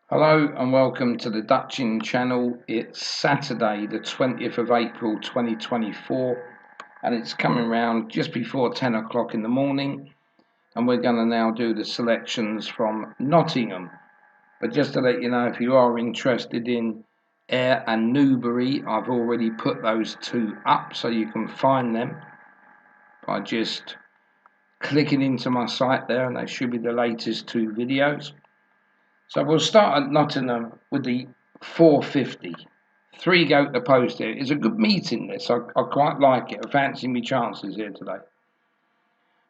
Hello and welcome to the Dutching channel. It's Saturday the 20th of April 2024 and it's coming round just before 10 o'clock in the morning, and we're going to now do the selections from Nottingham. But just to let you know, if you are interested in Ayr and Newbury, I've already put those two up so you can find them by just clicking into my site there, and they should be the latest two videos. So we'll start at Nottingham with the 450. Three go to the post here. It's a good meeting, this. I quite like it. I fancy me chances here today.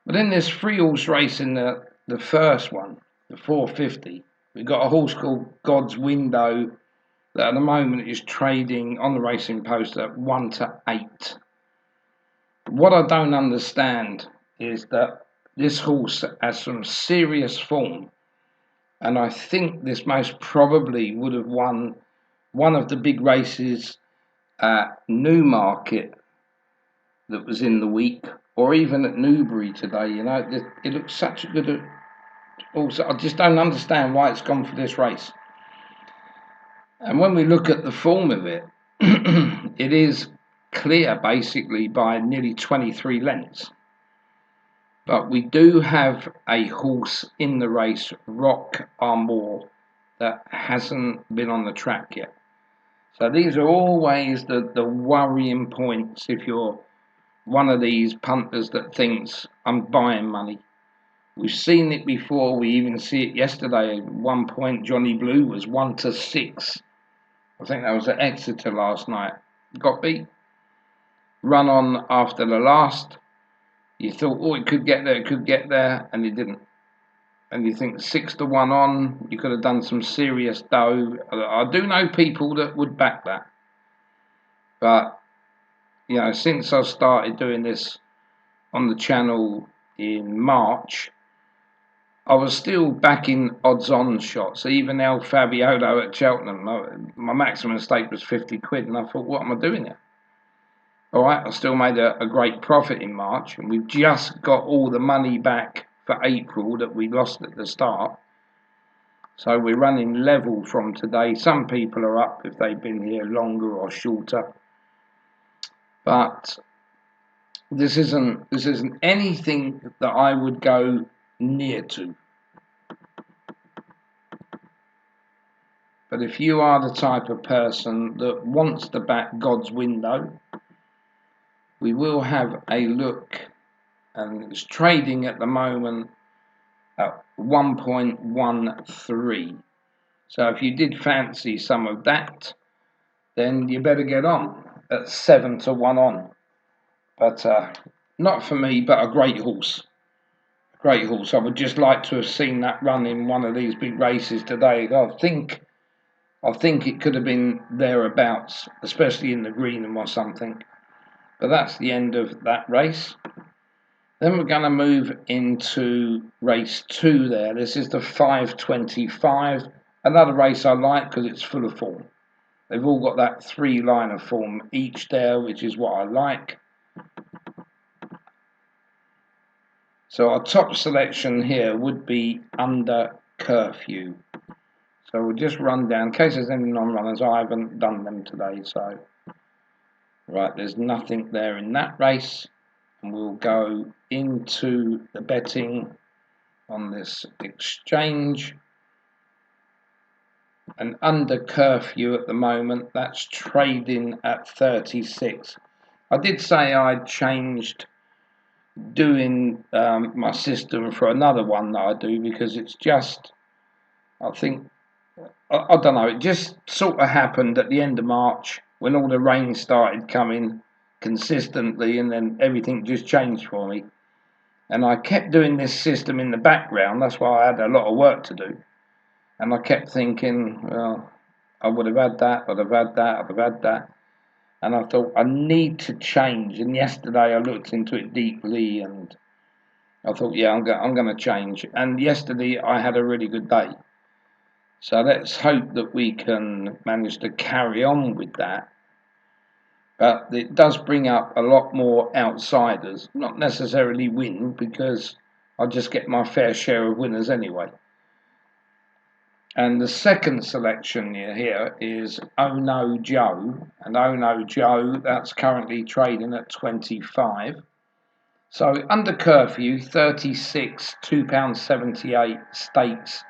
But in this three-horse race in the first one, the 450, we've got a horse called God's Window that at the moment is trading on the racing post at 1 to 8. What I don't understand is that this horse has some serious form. And I think this most probably would have won one of the big races at Newmarket that was in the week, or even at Newbury today. You know, it looks such a good. Also, I just don't understand why it's gone for this race. And when we look at the form of it, it is clear basically by nearly 23 lengths. But we do have a horse in the race, Rock Armour, that hasn't been on the track yet. So these are always the worrying points if you're one of these punters that thinks, I'm buying money. We've seen it before. We even see it yesterday. At one point, Johnny Blue was 1 to 6. I think that was at Exeter last night. Got beat. Run on after the last. You thought, oh, it could get there, and it didn't. And you think 6 to 1 on, you could have done some serious dough. I do know people that would back that. But, you know, since I started doing this on the channel in March, I was still backing odds-on shots. Even El Fabiolo at Cheltenham, my maximum stake was 50 quid, and I thought, what am I doing here? All right, I still made a great profit in March, and we've just got all the money back for April that we lost at the start. So we're running level from today. Some people are up if they've been here longer or shorter. But this isn't anything that I would go near to. But if you are the type of person that wants to back God's Window, we will have a look, and it's trading at the moment at 1.13. So if you did fancy some of that, then you better get on at 7 to 1 on. But not for me, but a great horse. A great horse. I would just like to have seen that run in one of these big races today. I think it could have been thereabouts, especially in the Greenham or something. But that's the end of that race. Then we're going to move into race 2 there. This is the 525. Another race I like because it's full of form. They've all got that 3 line of form each there, which is what I like. So our top selection here would be Under Curfew. So we'll just run down, in case there's any non-runners. I haven't done them today, so right, there's nothing there in that race. And we'll go into the betting on this exchange. And Under Curfew at the moment, that's trading at 36. I did say I'd changed doing my system for another one that I do, because it's just, I think, I don't know, it just sort of happened at the end of March when all the rain started coming consistently, and then everything just changed for me. And I kept doing this system in the background. That's why I had a lot of work to do. And I kept thinking, well, I would have had that, I'd have had that, I'd have had that. And I thought, I need to change. And yesterday I looked into it deeply, and I thought, yeah, I'm going to change. And yesterday I had a really good day. So let's hope that we can manage to carry on with that. But it does bring up a lot more outsiders. Not necessarily win, because I just get my fair share of winners anyway. And the second selection here is Oh No Joe. And Oh No Joe, that's currently trading at 25. So under curfew, 36 £2.78 stakes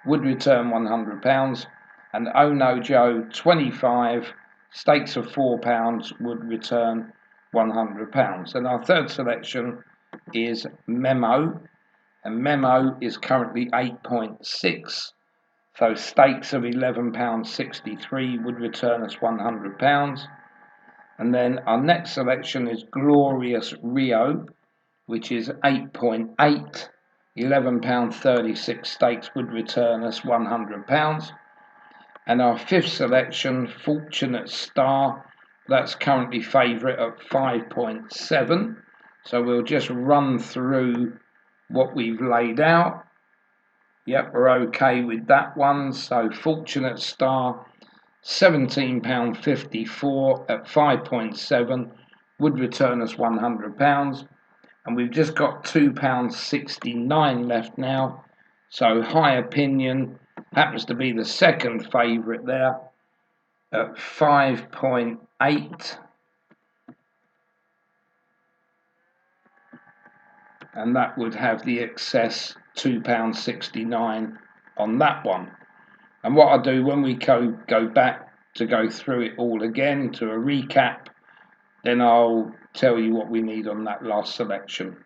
would return £100. And Oh No Joe, 25 stakes of £4 would return £100. And our third selection is Memo. And Memo is currently 8.6. So stakes of £11.63 would return us £100. And then our next selection is Glorious Rio, which is 8.8. £11.36 stakes would return us £100. And our fifth selection, Fortunate Star, that's currently favourite at 5.7. So we'll just run through what we've laid out. Yep, we're okay with that one. So Fortunate Star, £17.54 at 5.7 would return us £100. And we've just got £2.69 left now. So High Opinion happens to be the second favourite there at 5.8. And that would have the excess £2.69 on that one. And what I'll do when we go back to go through it all again to a recap, then I'll tell you what we need on that last selection.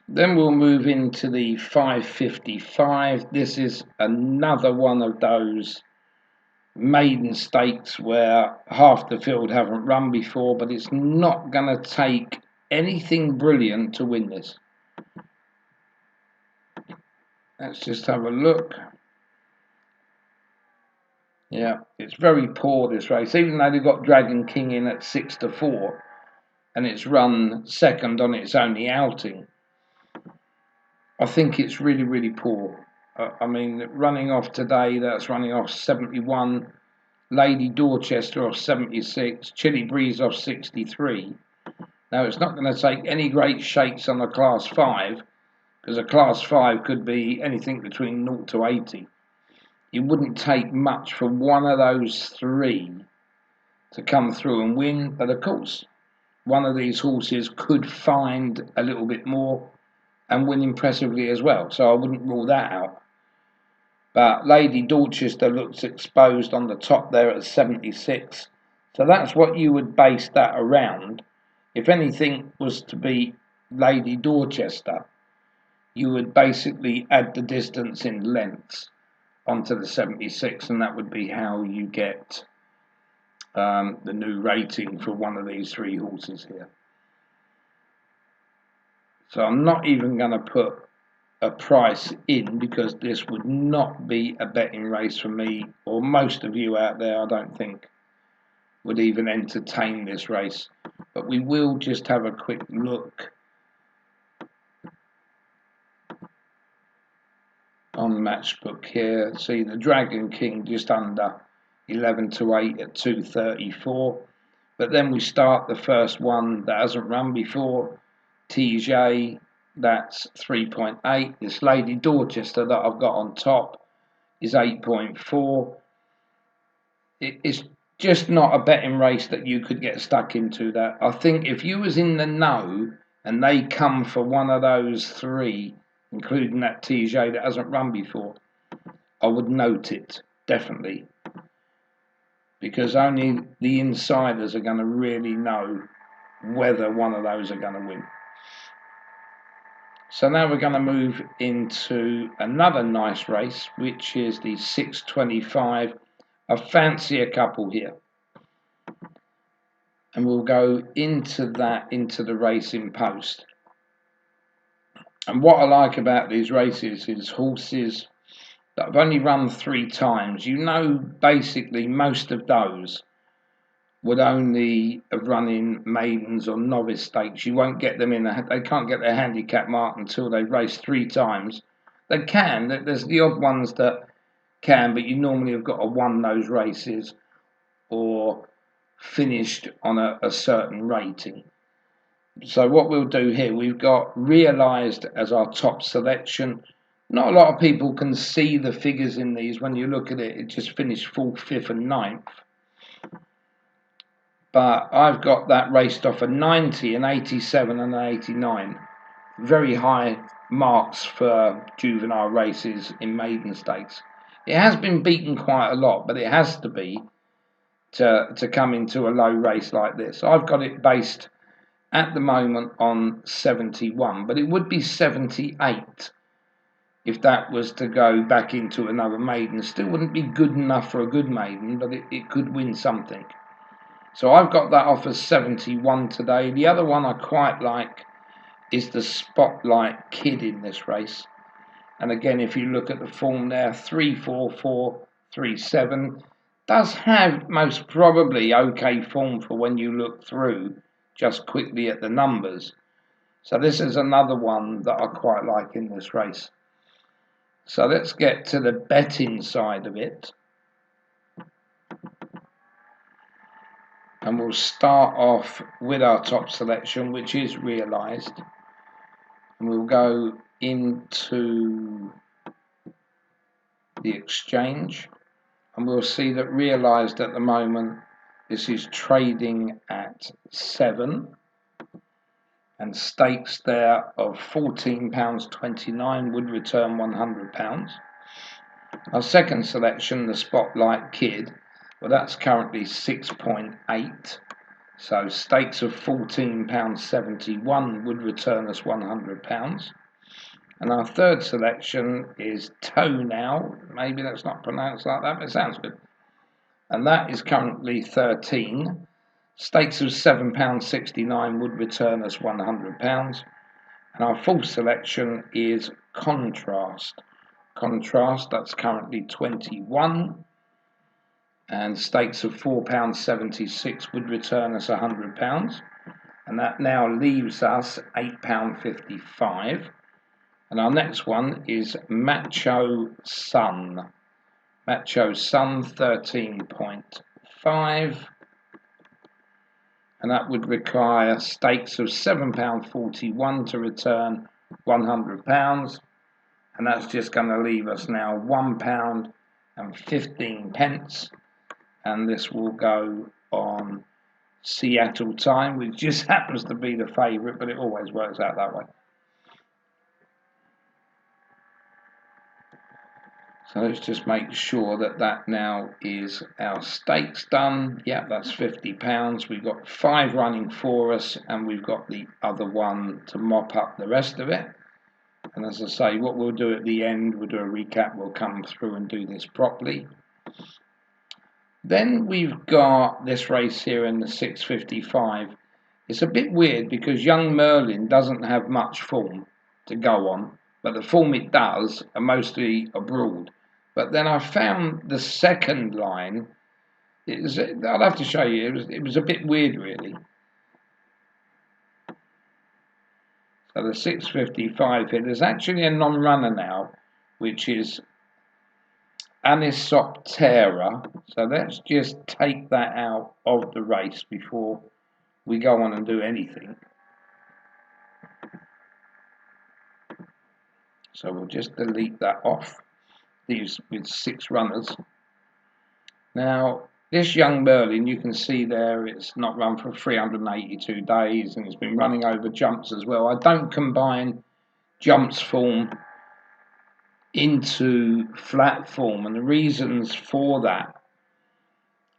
Then we'll move into the 555. This is another one of those maiden stakes where half the field haven't run before, but it's not going to take anything brilliant to win this. Let's just have a look. Yeah, it's very poor, this race, even though they've got Dragon King in at 6-4 and it's run second on its only outing. I think it's really, really poor. I mean, running off today, that's running off 71, Lady Dorchester off 76, Chilly Breeze off 63. Now, it's not going to take any great shakes on a Class 5, because a Class 5 could be anything between 0 to 80. It wouldn't take much for one of those three to come through and win, but of course, one of these horses could find a little bit more and win impressively as well, so I wouldn't rule that out. But Lady Dorchester looks exposed on the top there at 76, so that's what you would base that around. If anything was to be Lady Dorchester, you would basically add the distance in lengths onto the 76, and that would be how you get the new rating for one of these three horses here. So I'm not even going to put a price in, because this would not be a betting race for me, or most of you out there, I don't think, would even entertain this race. But we will just have a quick look on the matchbook here. See the Dragon King just under 11-8 at 234. But then we start the first one that hasn't run before, TJ, that's 3.8. This Lady Dorchester that I've got on top is 8.4. It's just not a betting race that you could get stuck into that. I think if you was in the know and they come for one of those three, including that TJ that hasn't run before, I would note it, definitely. Because only the insiders are going to really know whether one of those are going to win. So now we're going to move into another nice race, which is the 625. I fancy a couple here. And we'll go into the racing post. And what I like about these races is horses that have only run 3 times. You know, basically most of those would only have run in maidens or novice stakes. You won't get them they can't get their handicap mark until they've raced 3 times. They can, there's the odd ones that can, but you normally have got to won those races or finished on a certain rating. So what we'll do here, we've got realised as our top selection. Not a lot of people can see the figures in these. When you look at it, it just finished 4th, 5th and 9th. But I've got that raced off a 90, an 87 and an 89. Very high marks for juvenile races in maiden stakes. It has been beaten quite a lot, but it has to be to come into a low race like this. I've got it based at the moment on 71, but it would be 78 if that was to go back into another maiden. Still wouldn't be good enough for a good maiden, but it could win something. So I've got that off as 71 today. The other one I quite like is the Spotlight Kid in this race. And again, if you look at the form there, 3-4-4-3-7, does have most probably okay form for when you look through just quickly at the numbers. So this is another one that I quite like in this race. So let's get to the betting side of it. And we'll start off with our top selection, which is realised. And we'll go into the exchange. And we'll see that realised at the moment, this is trading at 7. And stakes there of £14.29 would return £100. Our second selection, the Spotlight Kid, well, that's currently 6.8. So stakes of £14.71 would return us £100. And our third selection is Toenail. Maybe that's not pronounced like that, but it sounds good. And that is currently 13. Stakes of £7.69 would return us £100. And our fourth selection is Contrast. Contrast, that's currently 21. And stakes of £4.76 would return us £100. And that now leaves us £8.55. And our next one is Macho Sun. Macho Sun 13.5. And that would require stakes of £7.41 to return £100. And that's just going to leave us now £1.15. And this will go on Seattle time, which just happens to be the favourite, but it always works out that way. So let's just make sure that that now is our stakes done. Yeah, that's £50. We've got 5 running for us, and we've got the other one to mop up the rest of it. And as I say, what we'll do at the end, we'll do a recap, we'll come through and do this properly. Then we've got this race here in the 655. It's a bit weird because Young Merlin doesn't have much form to go on, but the form it does are mostly abroad. But then I found the second line, I'll have to show you, it was a bit weird really. So the 655 here, there's actually a non-runner now, which is Anisoptera. So let's just take that out of the race before we go on and do anything. So we'll just delete that off. These with 6 runners. Now, this Young Merlin, you can see there, it's not run for 382 days, and it's been running over jumps as well. I don't combine jumps form into flat form, and the reasons for that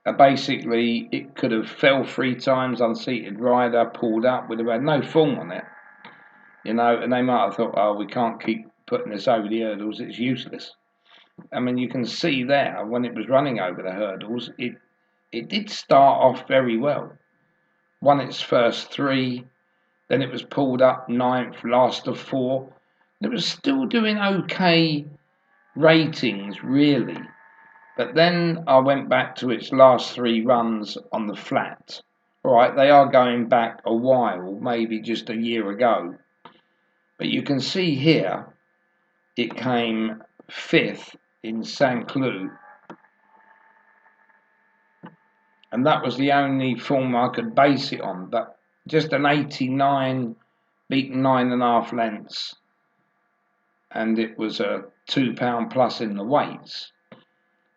are basically it could have fell 3 times, unseated rider, pulled up, would have had no form on it, you know, and they might have thought, oh, we can't keep putting this over the hurdles, it's useless. I mean, you can see there when it was running over the hurdles, it did start off very well. Won its first 3, then it was pulled up 9th, last of 4. It was still doing okay ratings, really. But then I went back to its last 3 runs on the flat. All right, they are going back a while, maybe just a year ago. But you can see here, it came 5th in St. Cloud, and that was the only form I could base it on. But just an 89 beaten 9.5 lengths, and it was a £2 plus in the weights,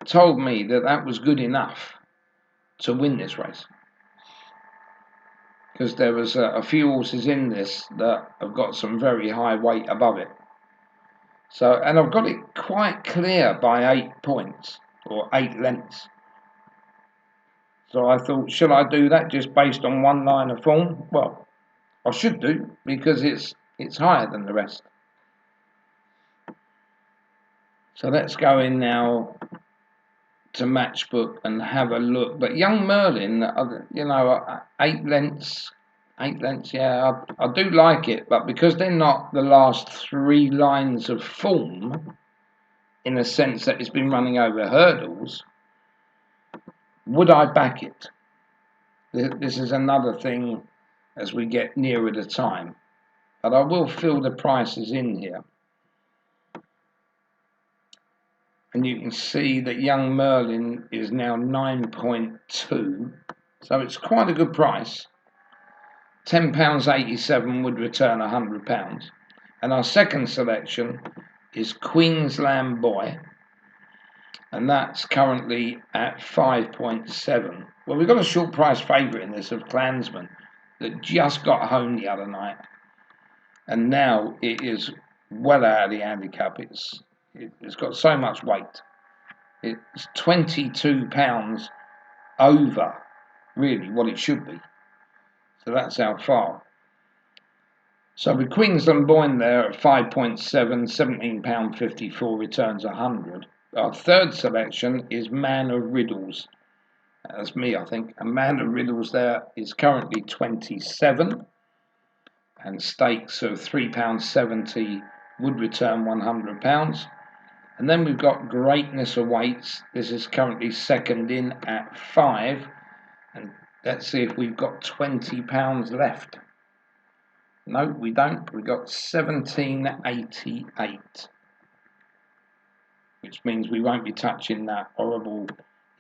told me that that was good enough to win this race. Because there was a few horses in this that have got some very high weight above it. So, and I've got it quite clear by 8 points or 8 lengths. So I thought, should I do that just based on one line of form? Well, I should do, because it's higher than the rest. So let's go in now to Matchbook and have a look. But Young Merlin, 8 lengths, yeah, I do like it, but because they're not the last 3 lines of form, in a sense that it's been running over hurdles, would I back it? This is another thing as we get nearer the time, but I will fill the prices in here. And you can see that Young Merlin is now 9.2, so it's quite a good price. £10.87 would return £100. And our second selection is Queensland Boy, and that's currently at 5.7. Well, we've got a short price favourite in this of Clansman that just got home the other night, and now it is well out of the handicap. It's got so much weight. It's £22 over really what it should be. So that's how far. So with Queensland Boy there at 5.7, £17.54 returns 100. Our third selection is Man of Riddles. That's me, I think. And Man of Riddles there is currently 27, and stakes of £3.70 would return £100. And then we've got Greatness Awaits. This is currently second in at 5. And let's see if we've got £20 left. No, we don't. We've got 17.88, which means we won't be touching that horrible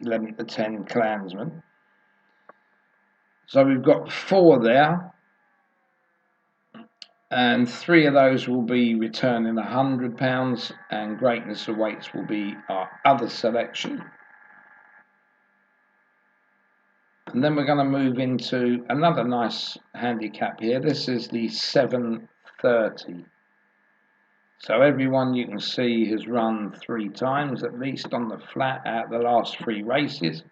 11 to 10 Clansman. So we've got 4 there, and 3 of those will be returning £100, and Greatness Awaits will be our other selection. And then we're going to move into another nice handicap here. This is the 730. So everyone you can see has run 3 times at least on the flat out of the last 3 races.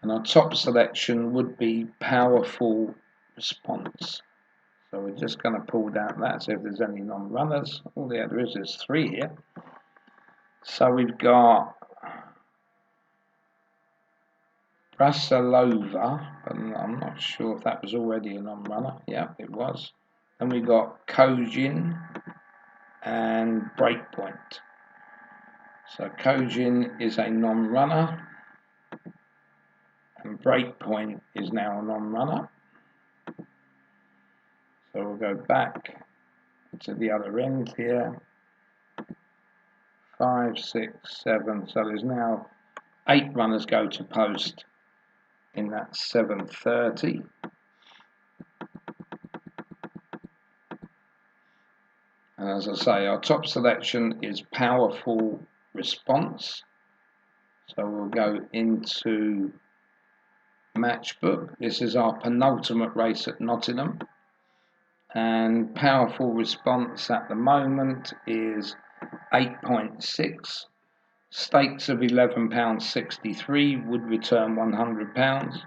And our top selection would be Powerful Response. So we're just going to pull down that, see if there's any non-runners. All there is 3 here. So we've got Brasilova, but I'm not sure if that was already a non-runner. Yeah, it was. Then we got Kojin and Breakpoint. So Kojin is a non-runner, and Breakpoint is now a non-runner. So we'll go back to the other end here. 5, 6, 7. So there's now 8 runners go to post in that 730. And as I say, our top selection is Powerful Response. So we'll go into Matchbook. This is our penultimate race at Nottingham. And Powerful Response at the moment is 8.6. Stakes of £11.63 would return £100.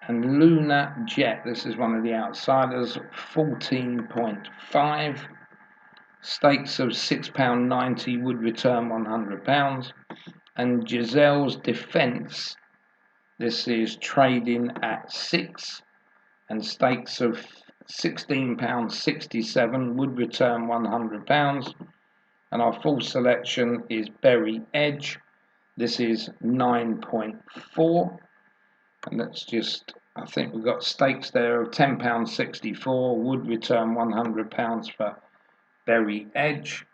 And Luna Jet, this is one of the outsiders, 14.5. Stakes of £6.90 would return £100. And Giselle's Defence, this is trading at 6, and stakes of £16.67 would return £100. And our full selection is Berry Edge. This is 9.4. And let's just, I think we've got stakes there of £10.64 would return £100 for Berry Edge.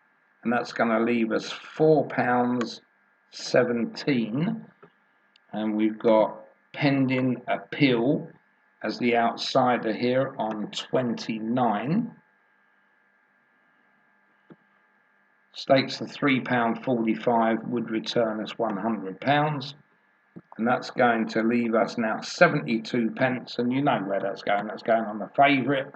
And that's going to leave us £4.17. And we've got pending appeal as the outsider here on 29. Stakes of £3.45 would return us £100. And that's going to leave us now 72 pence. And you know where that's going. That's going on the favourite.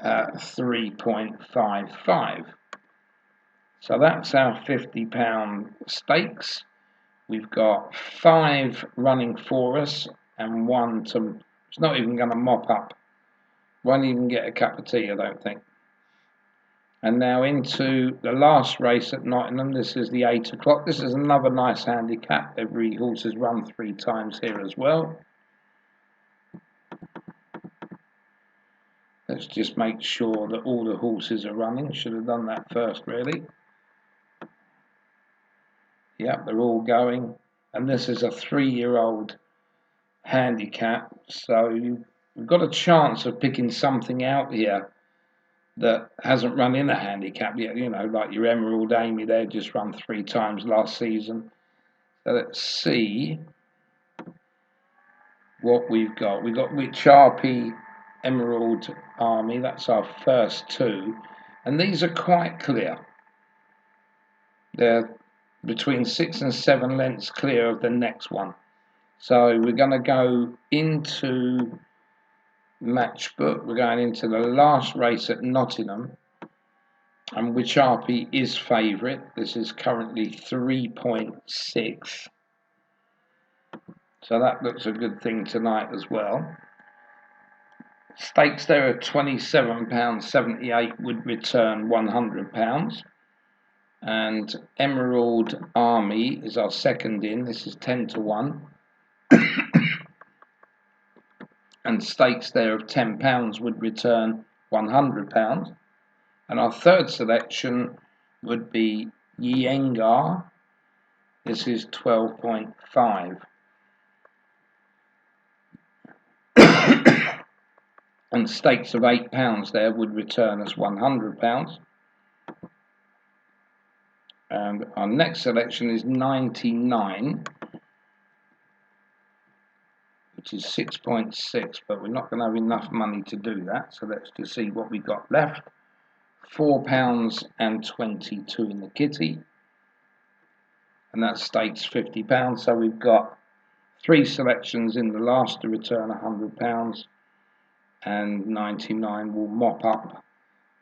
3.55. So that's our £50 stakes. We've got 5 running for us and 1 to. It's not even going to mop up. Won't even get a cup of tea, I don't think. And now into the last race at Nottingham. This is the 8 o'clock. This is another nice handicap. Every horse has run 3 times here as well. Let's just make sure that all the horses are running. Should have done that first, really. Yep, they're all going. And this is a 3-year-old handicap. So we've got a chance of picking something out here that hasn't run in a handicap yet. You know, like your Emerald Amy there, just run 3 times last season. So let's see what we've got. We've got Which RP Emerald Army. That's our first 2. And these are quite clear. They're between 6 and 7 lengths clear of the next one. So we're going to go into Matchbook. We're going into the last race at Nottingham. And Which RP is favourite. This is currently 3.6. So that looks a good thing tonight as well. Stakes there at £27.78 would return £100. And Emerald Army is our second in. This is 10 to 1. And stakes there of £10 would return £100. And our third selection would be Yengar. This is 12.5. And stakes of £8 there would return us £100. And our next selection is 99, which is 6.6, but we're not going to have enough money to do that. So let's just see what we got left. £4.22 in the kitty, and that stakes £50. So we've got 3 selections in the last to return £100, and 99 will mop up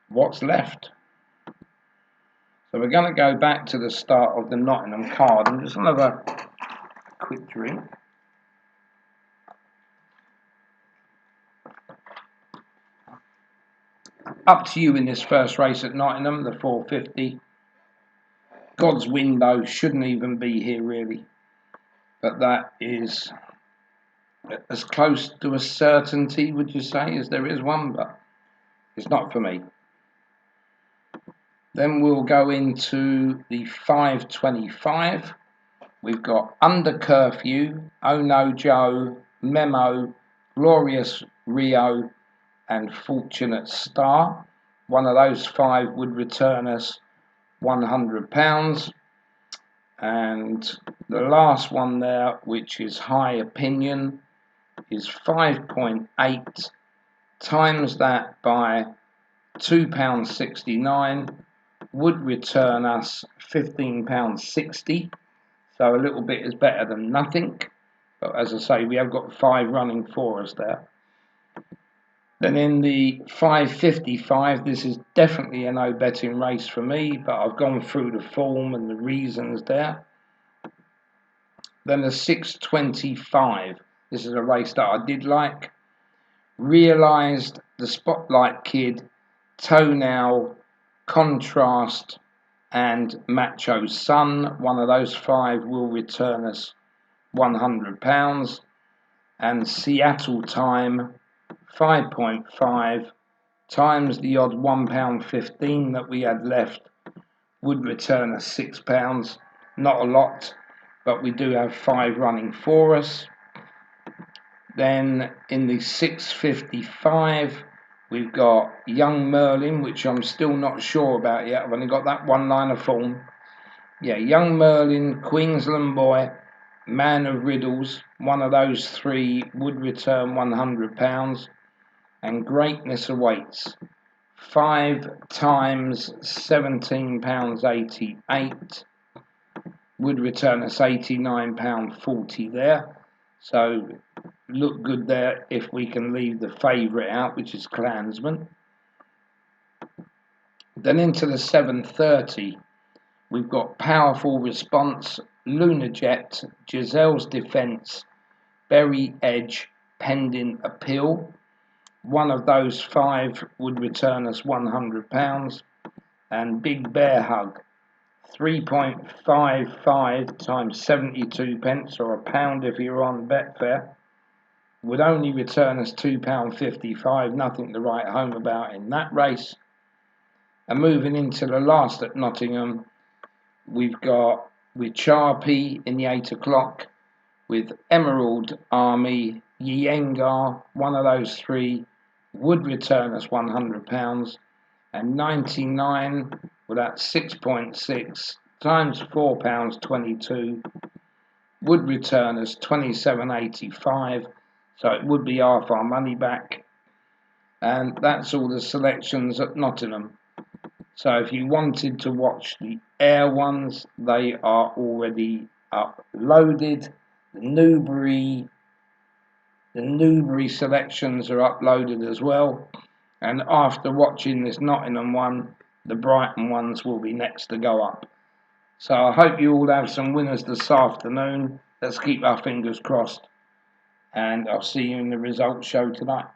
what's left. So we're going to go back to the start of the Nottingham card. I'm just going to have a quick drink. Up to you in this first race at Nottingham, the 450. God's window shouldn't even be here really, but that is as close to a certainty, would you say, as there is one, but it's not for me. Then we'll go into the 525. We've got Under Curfew, Oh No Joe, Memo, Glorious Rio, and Fortunate Star. One of those 5 would return us £100. And the last one there, which is High Opinion, is 5.8. Times that by £2.69 would return us £15.60. So a little bit is better than nothing. But as I say, we have got 5 running for us there. Then in the 555, this is definitely a no betting race for me, but I've gone through the form and the reasons there. Then the 625, this is a race that I did like. Realised, the Spotlight Kid, Toenail, Contrast, and Macho Sun. One of those 5 will return us £100. And Seattle Time, 5.5 times the odd £1.15 that we had left would return us £6. Not a lot, but we do have 5 running for us. Then in the 655, we've got Young Merlin, which I'm still not sure about yet. I've only got that 1 line of form. Young Merlin, Queensland Boy, Man of Riddles, one of those three would return £100, and Greatness Awaits, 5 times £17.88 would return us £89.40 there. So look good there if we can leave the favourite out, which is Klansman. Then into the 7:30, we've got Powerful Response, Lunar Jet, Giselle's Defence, Berry Edge, Pending Appeal. One of those 5 would return us £100, and Big Bear Hug, 3.55 times 72 pence, or £1 if you're on Betfair, would only return us £2.55. Nothing to write home about in that race. And moving into the last at Nottingham, we've got with Charpy in the 8 o'clock, with Emerald Army, Yengar, one of those 3 would return us £100, and 99, well, that's 6.6 times £4.22 would return us £27.85, so it would be half our money back. And that's all the selections at Nottingham. So if you wanted to watch the Air ones, they are already uploaded. The Newbury selections are uploaded as well. And after watching this Nottingham one, the Brighton ones will be next to go up. So I hope you all have some winners this afternoon. Let's keep our fingers crossed. And I'll see you in the results show tonight.